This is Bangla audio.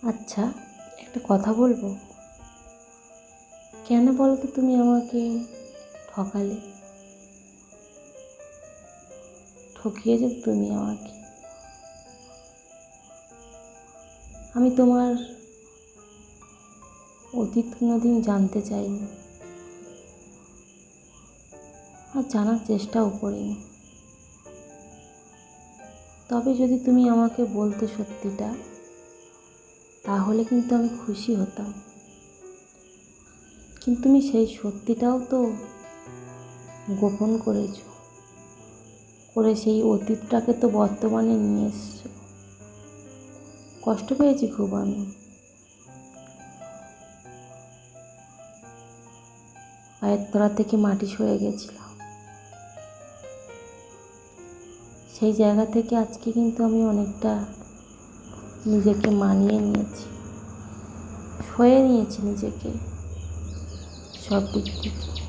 আচ্ছা, একটা কথা বলবো? কেন বলো তো তুমি আমাকে ঠকালে? ঠকিয়েছো তুমি আমাকে। আমি তোমার অতীত কোনোদিন জানতে চাইনি, আর জানার চেষ্টাও করিনি। তবে যদি তুমি আমাকে বলতে সত্যিটা, তাহলে কিন্তু আমি খুশি হতাম। কিন্তু তুমি সেই সত্যিটাও তো গোপন করেছো, করে সেই অতীতটাকে তো বর্তমানে নিয়ে এসছো। কষ্ট পেয়েছি খুব আমি। পায়ের তলা থেকে মাটি সরে গেছিল। সেই জায়গা থেকে আজকে কিন্তু আমি অনেকটা নিজেকে মানিয়ে নিয়েছি, সয়ে নিয়েছি নিজেকে সব দিক থেকে।